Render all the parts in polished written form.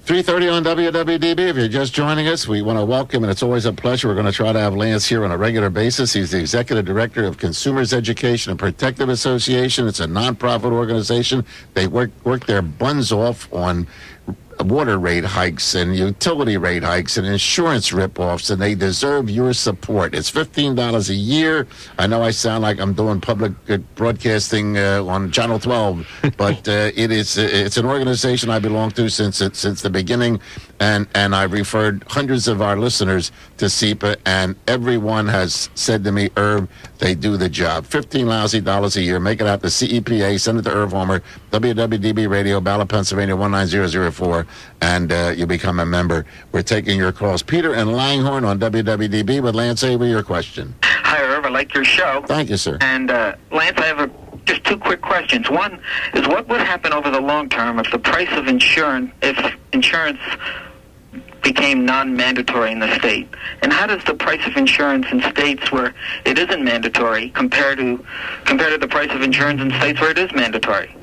3:30 on WWDB. If you're just joining us, we want to welcome, and it's always a pleasure. We're going to try to have Lance here on a regular basis. He's the Executive Director of Consumers Education and Protective Association. It's a nonprofit organization. They work their buns off on water rate hikes and utility rate hikes and insurance ripoffs, and they deserve your support. It's $15 a year. I know I sound like I'm doing public broadcasting on Channel 12, but it's an organization I belong to since the beginning, and I've referred hundreds of our listeners to SEPA, and everyone has said to me, Irv, they do the job. $15 lousy a year. Make it out to CEPA. Send it to Irv Homer, WWDB Radio, Ballot, Pennsylvania 19004, and you become a member. We're taking your calls. Peter and Langhorne on WWDB with Lance Avery. Your question. Hi, Irv. I like your show. Thank you, sir. And Lance, I have just two quick questions. One is, what would happen over the long term if the price of insurance became non-mandatory in the state? And how does the price of insurance in states where it isn't mandatory compare to the price of insurance in states where it is mandatory?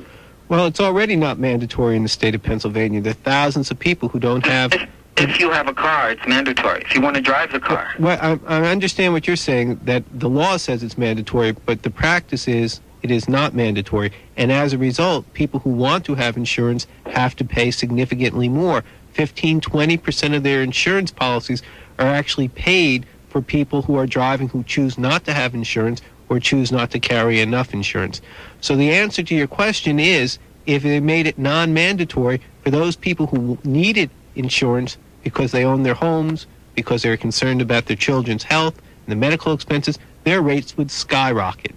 Well, it's already not mandatory in the state of Pennsylvania. There are thousands of people who don't have... If you have a car, it's mandatory. If you want to drive the car. Well, I understand what you're saying, that the law says it's mandatory, but the practice is it is not mandatory. And as a result, people who want to have insurance have to pay significantly more. 15-20% of their insurance policies are actually paid for people who are driving who choose not to have insurance or choose not to carry enough insurance. So the answer to your question is, if they made it non-mandatory for those people who needed insurance because they own their homes, because they're concerned about their children's health and the medical expenses, their rates would skyrocket.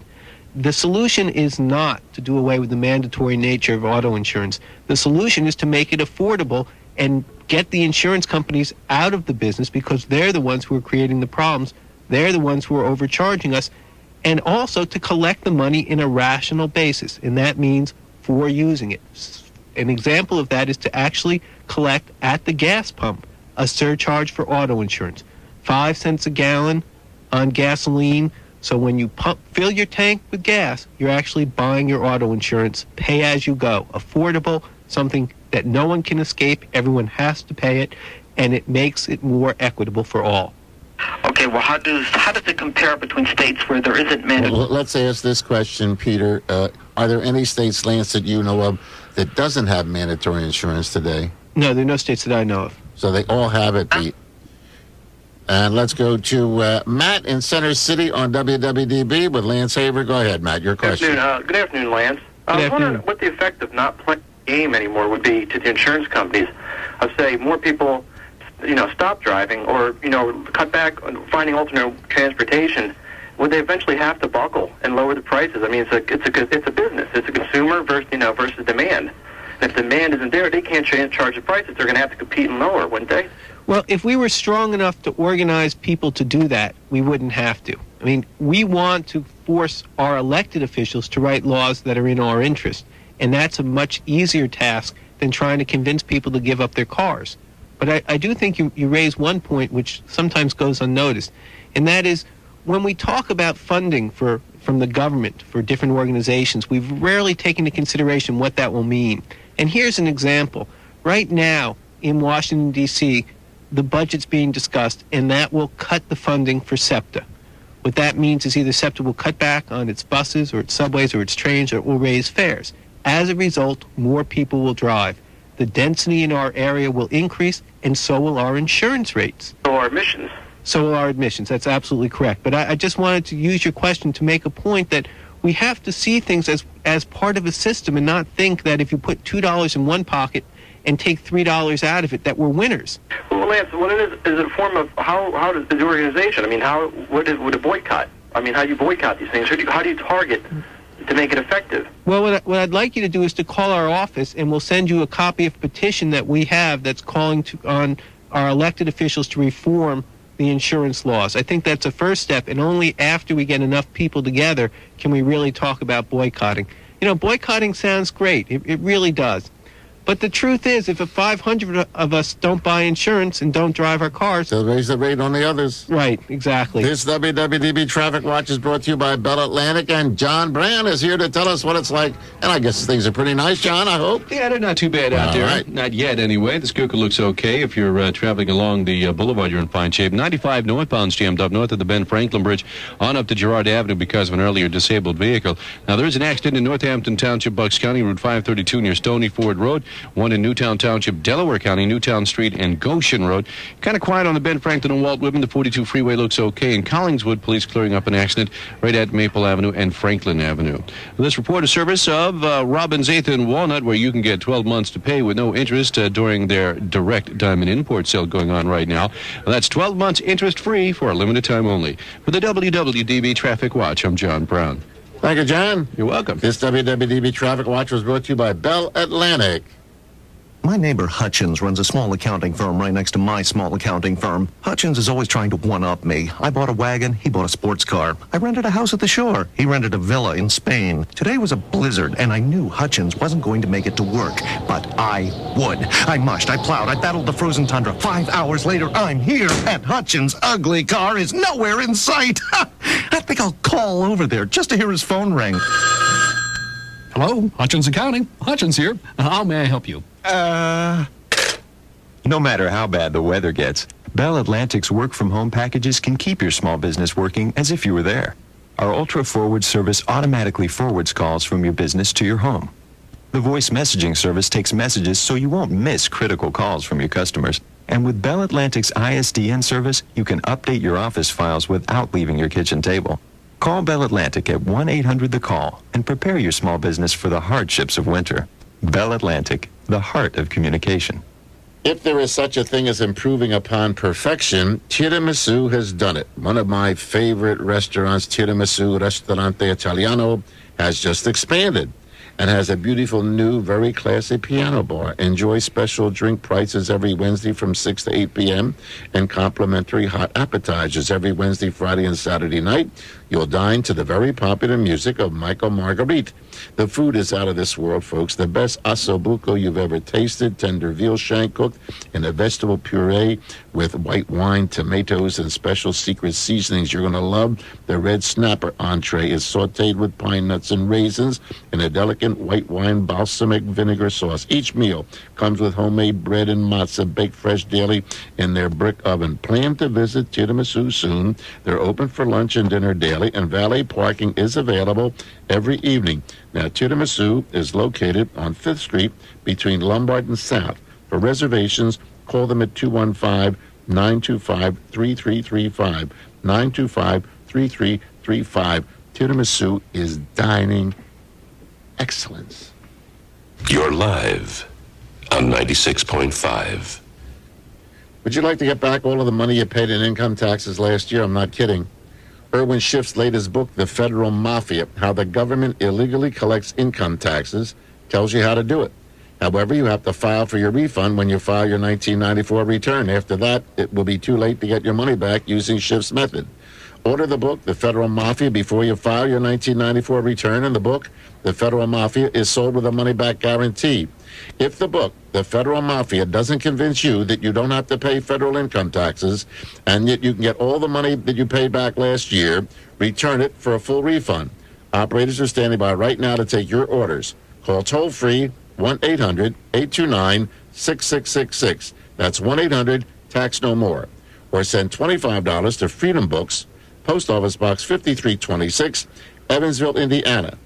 The solution is not to do away with the mandatory nature of auto insurance. The solution is to make it affordable and get the insurance companies out of the business, because they're the ones who are creating the problems. They're the ones who are overcharging us. And also to collect the money in a rational basis, and that means for using it. An example of that is to actually collect at the gas pump a surcharge for auto insurance. 5 cents a gallon on gasoline. So when you fill your tank with gas, you're actually buying your auto insurance. Pay as you go. Affordable, something that no one can escape. Everyone has to pay it, and it makes it more equitable for all. Okay, well, how does it compare between states where there isn't mandatory? Well, let's ask this question, Peter. Are there any states, Lance, that you know of that doesn't have mandatory insurance today? No, there are no states that I know of. So they all have it, Pete. And let's go to Matt in Center City on WWDB with Lance Haver. Go ahead, Matt, your question. Good afternoon, Lance. I was wondering what the effect of not playing the game anymore would be to the insurance companies. I'd say more people, stop driving or, cut back on finding alternate transportation. Would they eventually have to buckle and lower the prices? I mean, it's a business. It's a consumer versus demand. And if demand isn't there, they can't charge the prices. They're going to have to compete and lower, wouldn't they? Well, if we were strong enough to organize people to do that, we wouldn't have to. I mean, we want to force our elected officials to write laws that are in our interest, and that's a much easier task than trying to convince people to give up their cars. But I do think you raise one point which sometimes goes unnoticed, and that is when we talk about funding from the government for different organizations, we've rarely taken into consideration what that will mean. And here's an example. Right now in Washington, D.C., the budget's being discussed, and that will cut the funding for SEPTA. What that means is either SEPTA will cut back on its buses or its subways or its trains, or it will raise fares. As a result, more people will drive. The density in our area will increase, and so will our insurance rates. So our emissions. So will our admissions. That's absolutely correct. But I just wanted to use your question to make a point that we have to see things as part of a system and not think that if you put $2 in one pocket and take $3 out of it, that we're winners. Well, Lance, what it is it a form of how does the organization? I mean, would a boycott? I mean, how do you boycott these things? How do you target to make it effective? Well, what I'd like you to do is to call our office, and we'll send you a copy of a petition that we have that's calling on our elected officials to reform the insurance laws. I think that's a first step, and only after we get enough people together can we really talk about boycotting. Boycotting sounds great. It really does. But the truth is, if 500 of us don't buy insurance and don't drive our cars... They'll raise the rate on the others. Right, exactly. This WWDB Traffic Watch is brought to you by Bell Atlantic, and John Brand is here to tell us what it's like. And I guess things are pretty nice, John, I hope. Yeah, they're not too bad out there. Right. Not yet, anyway. The Schuylkill looks okay. If you're traveling along the boulevard, you're in fine shape. 95 northbound's jammed up north of the Ben Franklin Bridge on up to Girard Avenue because of an earlier disabled vehicle. Now, there is an accident in Northampton Township, Bucks County, Route 532 near Stony Ford Road. One in Newtown Township, Delaware County, Newtown Street, and Goshen Road. Kind of quiet on the Ben Franklin and Walt Whitman. The 42 freeway looks okay. In Collingswood, police clearing up an accident right at Maple Avenue and Franklin Avenue. This report is service of Robbins 8th and Walnut, where you can get 12 months to pay with no interest during their direct diamond import sale going on right now. That's 12 months interest-free for a limited time only. For the WWDB Traffic Watch, I'm John Brown. Thank you, John. You're welcome. This WWDB Traffic Watch was brought to you by Bell Atlantic. My neighbor Hutchins runs a small accounting firm right next to my small accounting firm. Hutchins is always trying to one-up me. I bought a wagon, he bought a sports car. I rented a house at the shore. He rented a villa in Spain. Today was a blizzard, and I knew Hutchins wasn't going to make it to work. But I would. I mushed, I plowed, I battled the frozen tundra. 5 hours later, I'm here, and Hutchins' ugly car is nowhere in sight. I think I'll call over there just to hear his phone ring. Hello, Hutchins Accounting. Hutchins here. How may I help you? No matter how bad the weather gets, Bell Atlantic's work-from-home packages can keep your small business working as if you were there. Our ultra-forward service automatically forwards calls from your business to your home. The voice messaging service takes messages so you won't miss critical calls from your customers. And with Bell Atlantic's ISDN service, you can update your office files without leaving your kitchen table. Call Bell Atlantic at 1-800-THE-CALL and prepare your small business for the hardships of winter. Bell Atlantic, the heart of communication. If there is such a thing as improving upon perfection, Tiramisu has done it. One of my favorite restaurants, Tiramisu Ristorante Italiano, has just expanded and has a beautiful new, very classy piano bar. Enjoy special drink prices every Wednesday from 6 to 8 p.m. and complimentary hot appetizers every Wednesday, Friday, and Saturday night. You'll dine to the very popular music of Michael Marguerite. The food is out of this world, folks. The best ossobuco you've ever tasted, tender veal shank cooked in a vegetable puree with white wine, tomatoes, and special secret seasonings you're going to love. The red snapper entree is sautéed with pine nuts and raisins in a delicate white wine balsamic vinegar sauce. Each meal comes with homemade bread and matzah baked fresh daily in their brick oven. Plan to visit Tiramisu soon. They're open for lunch and dinner daily, and valet parking is available every evening. Now, Tiramisu is located on 5th Street between Lombard and South. For reservations, call them at 215-925-3335. 925-3335. Tiramisu is dining excellence. You're live on 96.5. Would you like to get back all of the money you paid in income taxes last year? I'm not kidding. Irwin Schiff's latest book, The Federal Mafia, How the Government Illegally Collects Income Taxes, tells you how to do it. However, you have to file for your refund when you file your 1994 return. After that, it will be too late to get your money back using Schiff's method. Order the book, The Federal Mafia, before you file your 1994 return, and the book, The Federal Mafia, is sold with a money-back guarantee. If the book, The Federal Mafia, doesn't convince you that you don't have to pay federal income taxes and yet you can get all the money that you paid back last year, return it for a full refund. Operators are standing by right now to take your orders. Call toll-free 1-800-829-6666. That's 1-800-TAX-NO-MORE. Or send $25 to Freedom Books, Post Office Box 5326, Evansville, Indiana.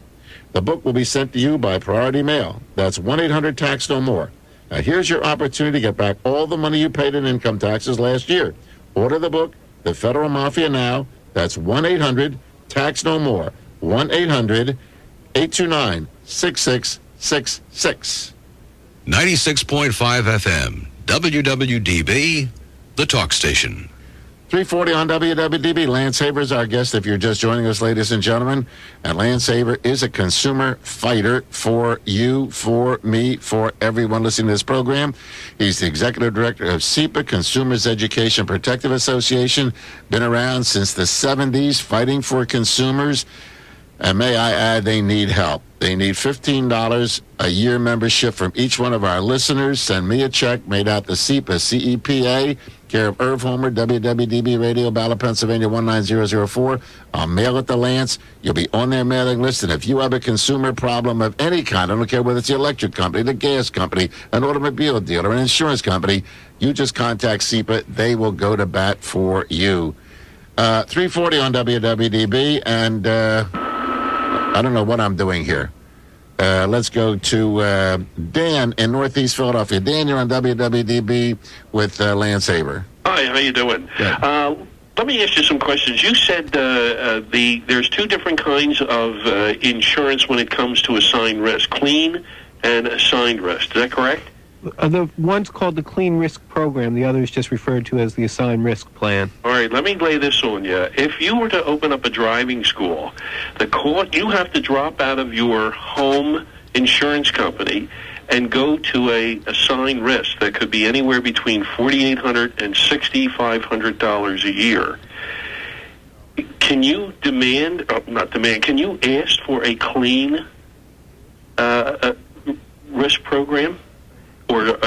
The book will be sent to you by priority mail. That's 1-800-TAX-NO-MORE. Now, here's your opportunity to get back all the money you paid in income taxes last year. Order the book, The Federal Mafia, now. That's 1-800-TAX-NO-MORE. 1-800-829-6666. 96.5 FM, WWDB, the talk station. 340 on WWDB. Lance Haver is our guest if you're just joining us, ladies and gentlemen. And Lance Haver is a consumer fighter for you, for me, for everyone listening to this program. He's the executive director of SEPA, Consumers Education Protective Association. Been around since the 70s, fighting for consumers. And may I add, they need help. They need $15 a year membership from each one of our listeners. Send me a check made out to CEPA, C-E-P-A, care of Irv Homer, WWDB Radio, Ballard, Pennsylvania, 19004. I'll mail it to Lance. You'll be on their mailing list. And if you have a consumer problem of any kind, I don't care whether it's the electric company, the gas company, an automobile dealer, an insurance company, you just contact CEPA. They will go to bat for you. 340 on WWDB, and I don't know what I'm doing here. Let's go to Dan in Northeast Philadelphia. Dan, you're on WWDB with Lance Haber. Hi, how you doing? Let me ask you some questions. You said there's two different kinds of insurance when it comes to assigned risk, clean and assigned risk. Is that correct? The one's called the Clean Risk Program. The other is just referred to as the Assigned Risk Plan. All right, let me lay this on you. If you were to open up a driving school, you have to drop out of your home insurance company and go to a assigned risk that could be anywhere between $4,800 and $6,500 a year. Can you can you ask for a clean risk program? Or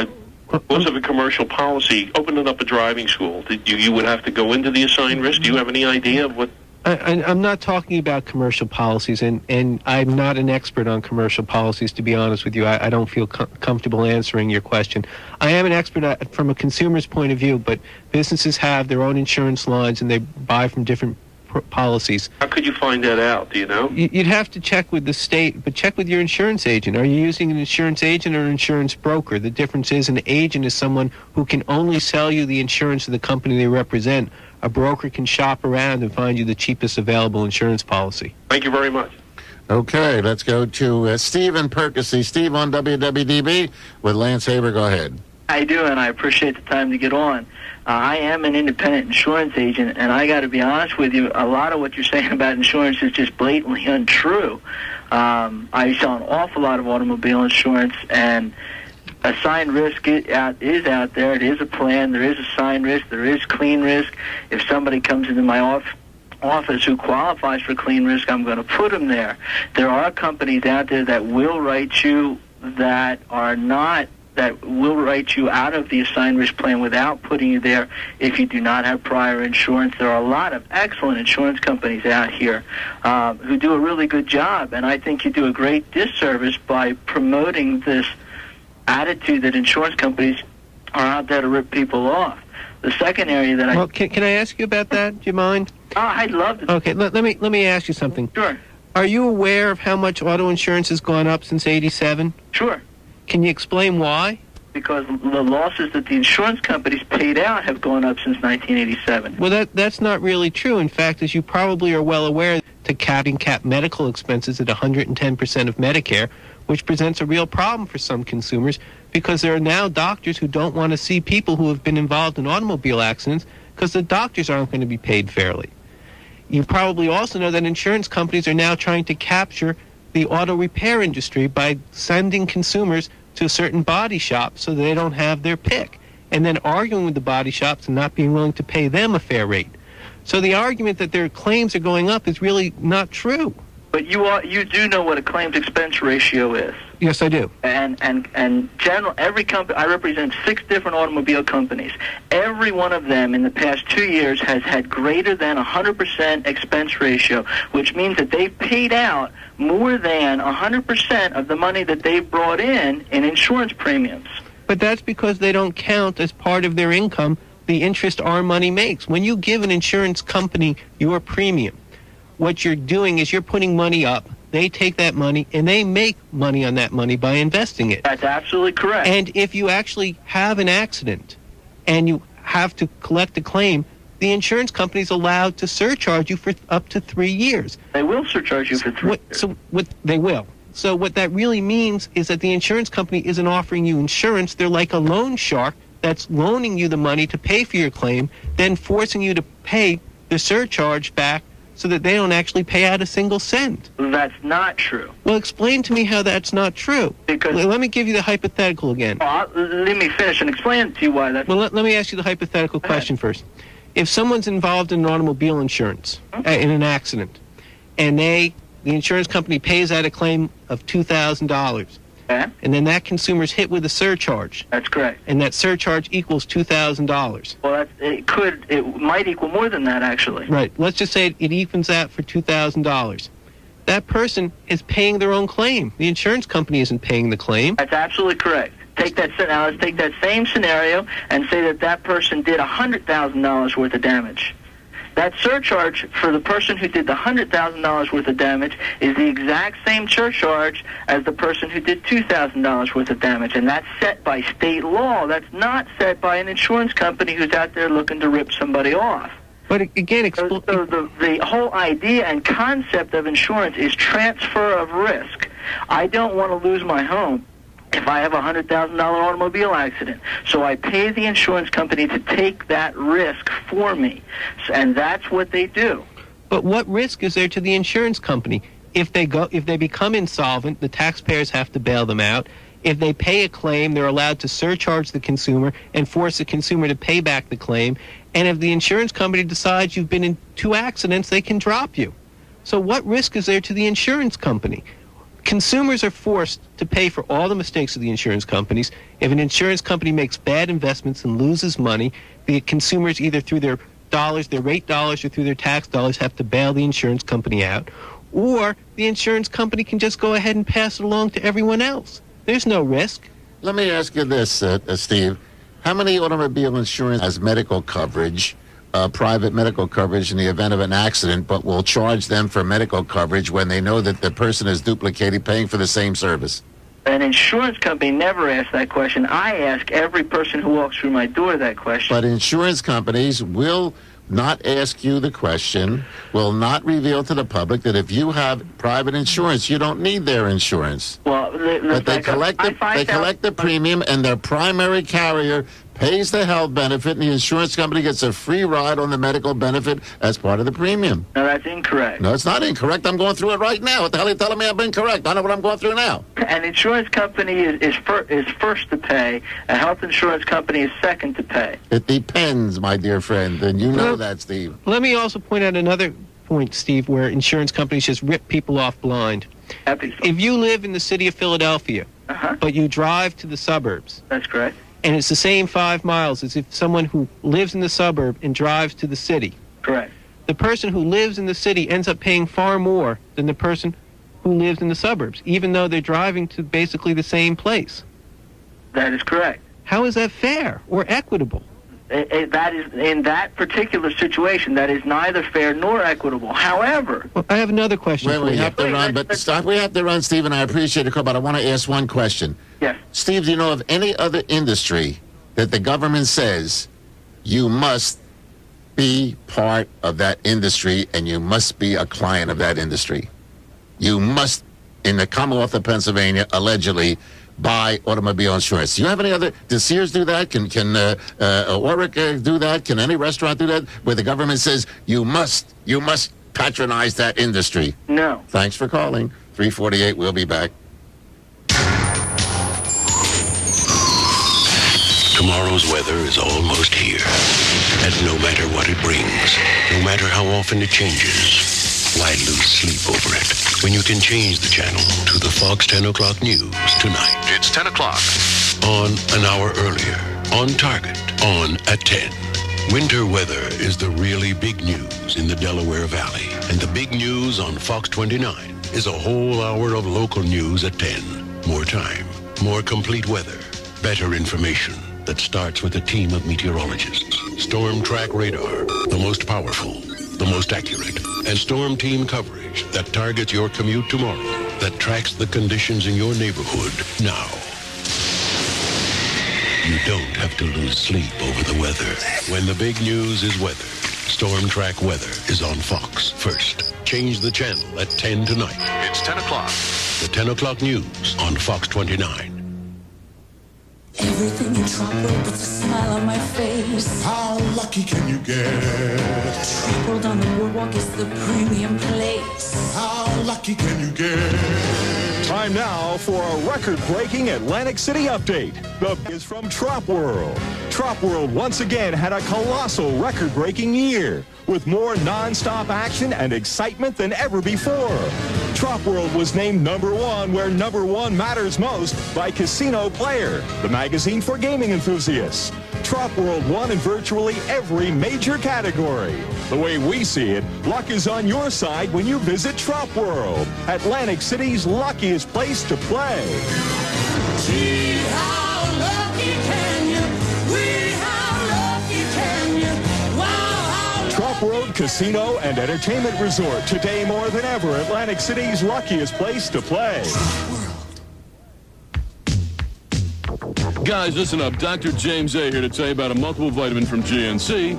because of a commercial policy, opening up a driving school, you would have to go into the assigned risk? Do you have any idea of what? I'm not talking about commercial policies, and I'm not an expert on commercial policies, to be honest with you. I don't feel comfortable answering your question. I am an expert from a consumer's point of view, but businesses have their own insurance lines, and they buy from different policies. How could you find that out? Do you know? You'd have to check with the state, but check with your insurance agent. Are you using an insurance agent or an insurance broker? The difference is an agent is someone who can only sell you the insurance of the company they represent. A broker can shop around and find you the cheapest available insurance policy. Thank you very much. Okay, let's go to Steve in Percy. Steve on WWDB with Lance Haber. Go ahead. I do, and I appreciate the time to get on. I am an independent insurance agent, and I got to be honest with you, a lot of what you're saying about insurance is just blatantly untrue. I sell an awful lot of automobile insurance, and assigned risk is out there. It is a plan. There is assigned risk. There is clean risk. If somebody comes into my office who qualifies for clean risk, I'm going to put them there. There are companies out there that will write you that will write you out of the assigned risk plan without putting you there if you do not have prior insurance. There are a lot of excellent insurance companies out here who do a really good job, and I think you do a great disservice by promoting this attitude that insurance companies are out there to rip people off. The second area that can I ask you about that? Do you mind? I'd love to. Okay, let me ask you something. Sure. Are you aware of how much auto insurance has gone up since '87? Sure. Can you explain why? Because the losses that the insurance companies paid out have gone up since 1987. Well, that's not really true. In fact, as you probably are well aware, to cap medical expenses at 110% of Medicare, which presents a real problem for some consumers because there are now doctors who don't want to see people who have been involved in automobile accidents because the doctors aren't going to be paid fairly. You probably also know that insurance companies are now trying to capture the auto repair industry by sending consumers to a certain body shop so they don't have their pick, and then arguing with the body shops and not being willing to pay them a fair rate. So the argument that their claims are going up is really not true. But you do know what a claims expense ratio is. Yes, I do. And general, every company, I represent 6 different automobile companies. Every one of them in the past 2 years has had greater than 100% expense ratio, which means that they've paid out more than 100% of the money that they've brought in insurance premiums. But that's because they don't count as part of their income the interest our money makes. When you give an insurance company your premium, what you're doing is you're putting money up. They take that money, and they make money on that money by investing it. That's absolutely correct. And if you actually have an accident and you have to collect a claim, the insurance company's allowed to surcharge you for up to 3 years. They will surcharge you for 3 years. They will. So what that really means is that the insurance company isn't offering you insurance. They're like a loan shark that's loaning you the money to pay for your claim, then forcing you to pay the surcharge back so that they don't actually pay out a single cent. That's not true. Well, explain to me how that's not true. Because let me give you the hypothetical again. Let me finish and explain to you why that's... Well, let me ask you the hypothetical question first. If someone's involved in automobile insurance in an accident, and they the insurance company pays out a claim of $2,000. Okay. And then that consumer's hit with a surcharge. That's correct. And that surcharge equals $2,000. Well, it might equal more than that, actually. Right. Let's just say it evens out for $2,000. That person is paying their own claim. The insurance company isn't paying the claim. That's absolutely correct. Now let's take that same scenario and say that person did $100,000 worth of damage. That surcharge for the person who did the $100,000 worth of damage is the exact same surcharge as the person who did $2,000 worth of damage, and that's set by state law. That's not set by an insurance company who's out there looking to rip somebody off. But again, so the whole idea and concept of insurance is transfer of risk. I don't want to lose my home if I have a $100,000 automobile accident. So I pay the insurance company to take that risk for me. And that's what they do. But what risk is there to the insurance company? If they become insolvent, the taxpayers have to bail them out. If they pay a claim, they're allowed to surcharge the consumer and force the consumer to pay back the claim. And if the insurance company decides you've been in 2 accidents, they can drop you. So what risk is there to the insurance company? Consumers are forced to pay for all the mistakes of the insurance companies. If an insurance company makes bad investments and loses money, the consumers, either through their dollars, their rate dollars, or through their tax dollars, have to bail the insurance company out. Or the insurance company can just go ahead and pass it along to everyone else. There's no risk. Let me ask you this, Steve. How many automobile insurance has medical coverage, private medical coverage in the event of an accident, but will charge them for medical coverage when they know that the person is duplicating, paying for the same service? An insurance company never asks that question. I ask every person who walks through my door that question. But insurance companies will not ask you the question, will not reveal to the public that if you have private insurance, you don't need their insurance. Well, but they collect the premium, and their primary carrier pays the health benefit, and the insurance company gets a free ride on the medical benefit as part of the premium. No, that's incorrect. No, it's not incorrect. I'm going through it right now. What the hell are you telling me I'm incorrect? I know what I'm going through now. An insurance company is first to pay. A health insurance company is second to pay. It depends, my dear friend, and you know that, Steve. Let me also point out another point, Steve, where insurance companies just rip people off blind. If you live in the city of Philadelphia, but you drive to the suburbs. That's correct. And it's the same 5 miles as if someone who lives in the suburb and drives to the city. Correct. The person who lives in the city ends up paying far more than the person who lives in the suburbs, even though they're driving to basically the same place. That is correct. How is that fair or equitable? That is, in that particular situation, that is neither fair nor equitable. However, well, I have another question for you. We have to run, Steve, and I appreciate the call, but I want to ask one question. Yes. Steve, do you know of any other industry that the government says you must be part of that industry and you must be a client of that industry? You must, in the Commonwealth of Pennsylvania, allegedly, buy automobile insurance. Do you have any other? Does Sears do that? Can Oric do that? Can any restaurant do that? Where the government says you must patronize that industry? No. Thanks for calling. 348. We'll be back. Tomorrow's weather is almost here. And no matter what it brings, no matter how often it changes, why lose sleep over it when you can change the channel to the Fox 10 o'clock news tonight? It's 10 o'clock. On an hour earlier. On target. On at 10. Winter weather is the really big news in the Delaware Valley. And the big news on Fox 29 is a whole hour of local news at 10. More time. More complete weather. Better information that starts with a team of meteorologists. Storm Track Radar. The most powerful. The most accurate, and storm team coverage that targets your commute tomorrow, that tracks the conditions in your neighborhood now. You don't have to lose sleep over the weather. When the big news is weather, Storm Track Weather is on Fox first. Change the channel at 10 tonight. It's 10 o'clock. The 10 o'clock news on Fox 29. Everything in trouble puts a smile on my face. How lucky can you get? Trampled on the boardwalk is the premium place. How lucky can you get? Time now for a record-breaking Atlantic City update. The is from Trop World. Trop World once again had a colossal record-breaking year with more non-stop action and excitement than ever before. Trop World was named #1 where #1 matters most by Casino Player, the magazine for gaming enthusiasts. Trop World won in virtually every major category. The way we see it, luck is on your side when you visit Trop World, Atlantic City's luckiest place to play. Gee, how lucky can you? We, how lucky can you? Wow, how Trop World Casino and Entertainment Resort, today more than ever, Atlantic City's luckiest place to play. Guys, listen up. Dr. James A. here to tell you about a multiple vitamin from GNC,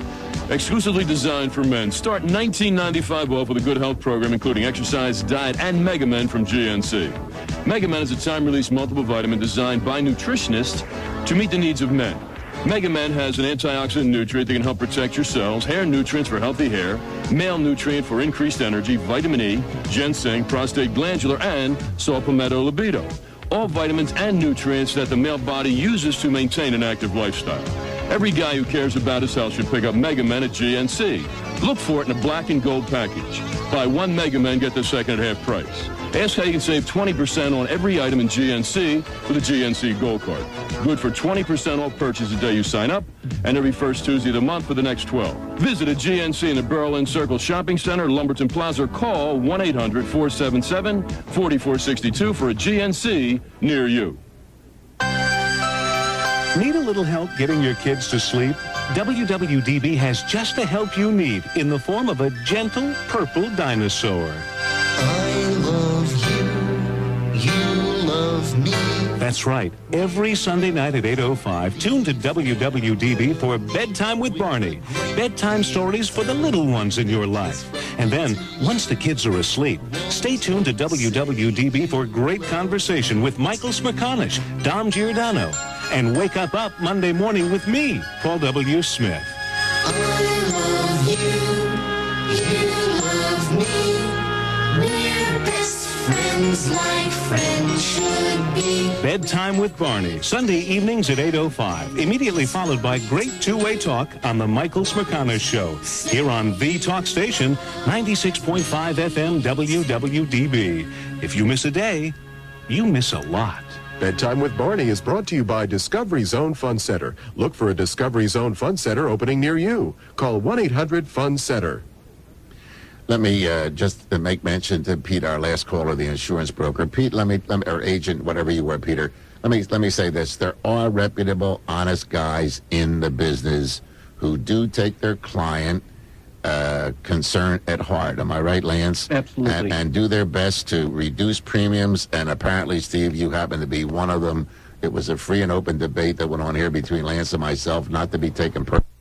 exclusively designed for men. Start $19.95 off with a good health program, including exercise, diet, and Mega Men from GNC. Mega Men is a time-release multiple vitamin designed by nutritionists to meet the needs of men. Mega Men has an antioxidant nutrient that can help protect your cells, hair nutrients for healthy hair, male nutrient for increased energy, vitamin E, ginseng, prostate glandular, and saw palmetto libido. All vitamins and nutrients that the male body uses to maintain an active lifestyle. Every guy who cares about his health should pick up Mega Men at GNC. Look for it in a black and gold package. Buy one Mega Men, get the second at half price. Ask how you can save 20% on every item in GNC with a GNC Gold Card. Good for 20% off purchase the day you sign up, and every first Tuesday of the month for the next 12. Visit a GNC in the Berlin Circle Shopping Center, Lumberton Plaza, or call 1-800-477-4462 for a GNC near you. Need a little help getting your kids to sleep? WWDB has just the help you need in the form of a gentle purple dinosaur. I love you, you love me. That's right. Every Sunday night at 8:05, tune to WWDB for Bedtime with Barney. Bedtime stories for the little ones in your life. And then, once the kids are asleep, stay tuned to WWDB for great conversation with Michael Smerconish, Dom Giordano, and wake up Monday morning with me, Paul W. Smith. I love you, you love me. We're best friends like friends should be. Bedtime with Barney, Sunday evenings at 8:05, immediately followed by great two-way talk on the Michael Smerconish Show, here on the talk station, 96.5 FM WWDB. If you miss a day, you miss a lot. Bedtime with Barney is brought to you by Discovery Zone Fun Center. Look for a Discovery Zone Fun Center opening near you. Call 1-800-FUN-CENTER. Let me just make mention to Pete, our last caller, the insurance broker. Pete, let me, or agent, whatever you were, Peter. Let me say this: there are reputable, honest guys in the business who do take their client concern at heart. Am I right, Lance? Absolutely. And do their best to reduce premiums. And apparently, Steve, you happen to be one of them. It was a free and open debate that went on here between Lance and myself, not to be taken personally.